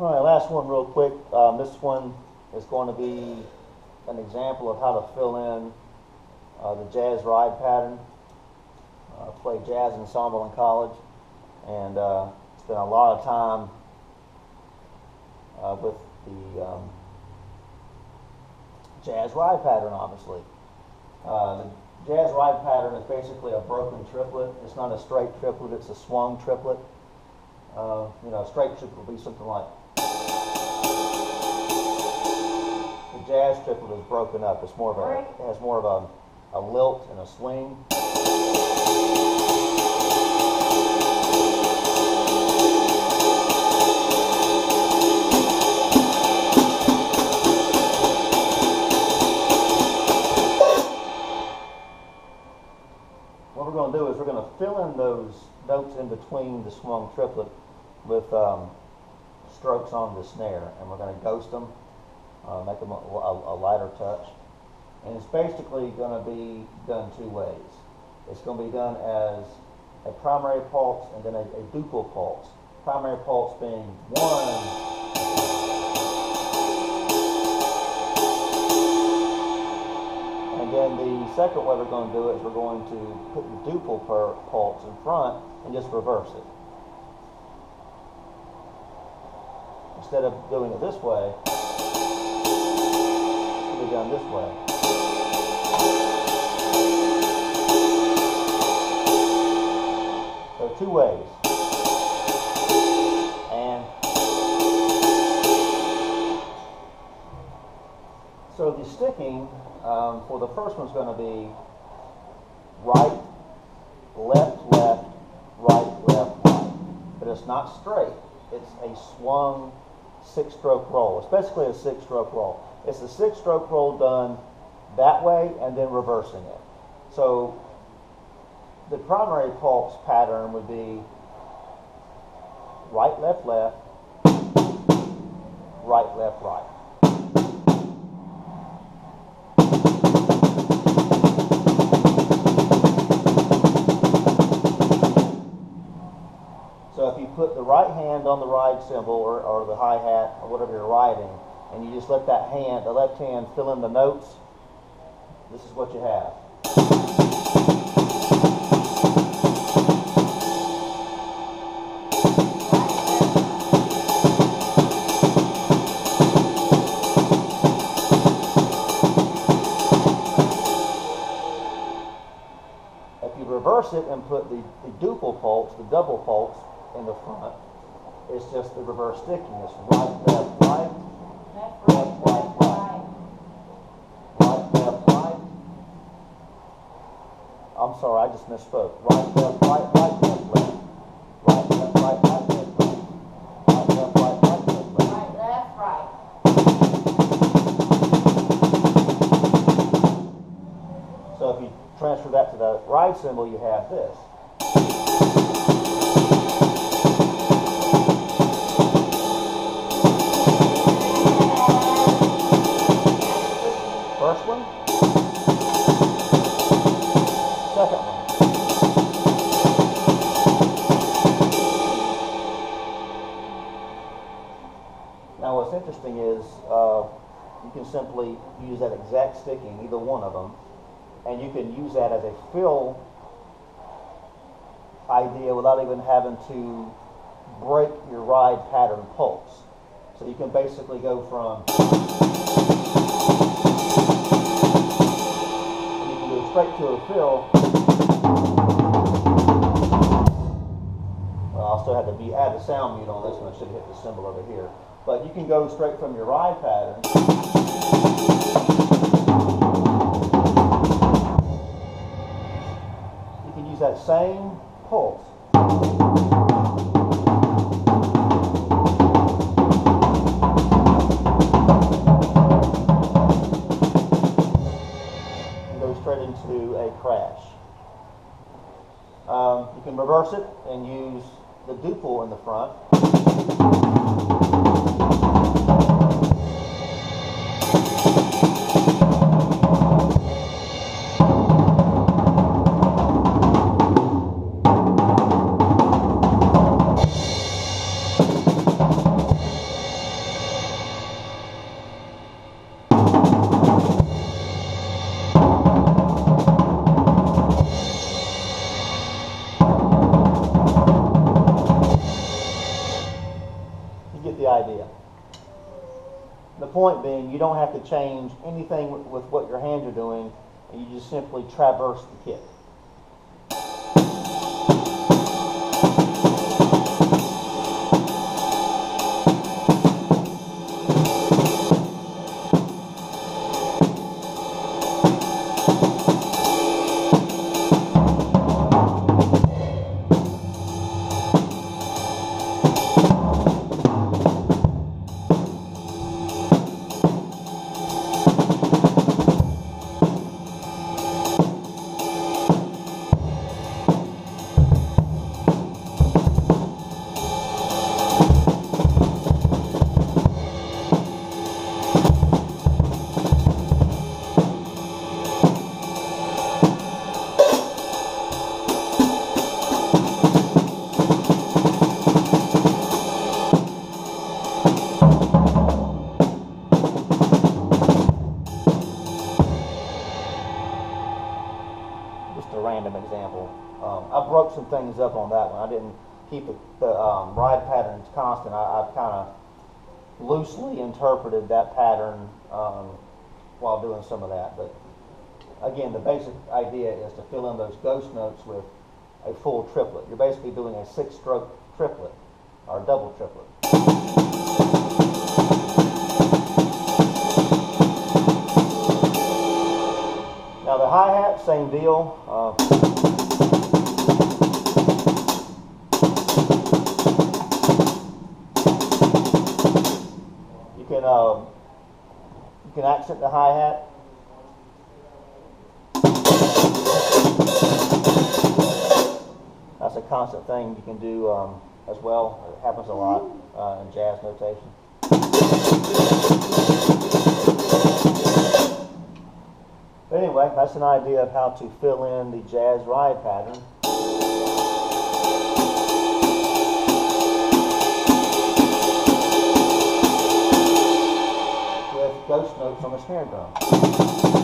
All right, last one real quick. This one is going to be an example of how to fill in the jazz ride pattern. I played jazz ensemble in college, and spent a lot of time with the jazz ride pattern, obviously. The jazz ride pattern is basically a broken triplet. It's not a straight triplet, it's a swung triplet. A straight triplet would be something like. The jazz triplet is broken up. It's more of a, it has more of a lilt and a swing. What we're going to do is we're going to fill in those notes in between the swung triplet with strokes on the snare, and we're going to ghost them, make them a lighter touch. And it's basically going to be done two ways. It's going to be done as a primary pulse and then a duple pulse. Primary pulse being 1. And then the second way we're going to do it is we're going to put the duple pulse in front and just reverse it. Instead of doing it this way, it'll be done this way. So two ways. And so the sticking for the first one's going to be right, left, left, right, left, right. But it's not straight. It's a swung 6-stroke roll. It's basically a 6-stroke roll. It's a 6-stroke roll done that way and then reversing it. So the primary pulse pattern would be right, left, left, right, left, right. So if you put the right hand on the ride cymbal or the hi-hat or whatever you're riding, and you just let that hand, the left hand, fill in the notes, this is what you have. If you reverse it and put the duple pulse, the double pulse, in the front, it's just the reverse sticking. It's right, left, right, left, right, right, right, left, right. I'm sorry, I just misspoke. Right, left, right, right, left, left. Right, left, right, right, left, left. Right, left, right, right, left, left. Right, left, right. So if you transfer that to the ride cymbal, you have this. First one, second one. Now what's interesting is you can simply use that exact sticking, either one of them, and you can use that as a fill idea without even having to break your ride pattern pulse. So you can basically go from straight to a fill. Well, I'll still have to add the sound mute on this one. I should hit the cymbal over here. But you can go straight from your ride pattern. You can use that same pulse. Straight into a crash. You can reverse it and use the duple in the front. point being, you don't have to change anything with what your hands are doing, and you just simply traverse the kit. Just a random example. I broke some things up on that one. I didn't keep the ride patterns constant. I've kind of loosely interpreted that pattern while doing some of that. But again, the basic idea is to fill in those ghost notes with a full triplet. You're basically doing a 6-stroke triplet or double triplet. Now the hi-hat, same deal. You can accent the hi-hat. That's a constant thing you can do as well. It happens a lot in jazz notation. But anyway, that's an idea of how to fill in the jazz ride pattern. With ghost notes on the snare drum.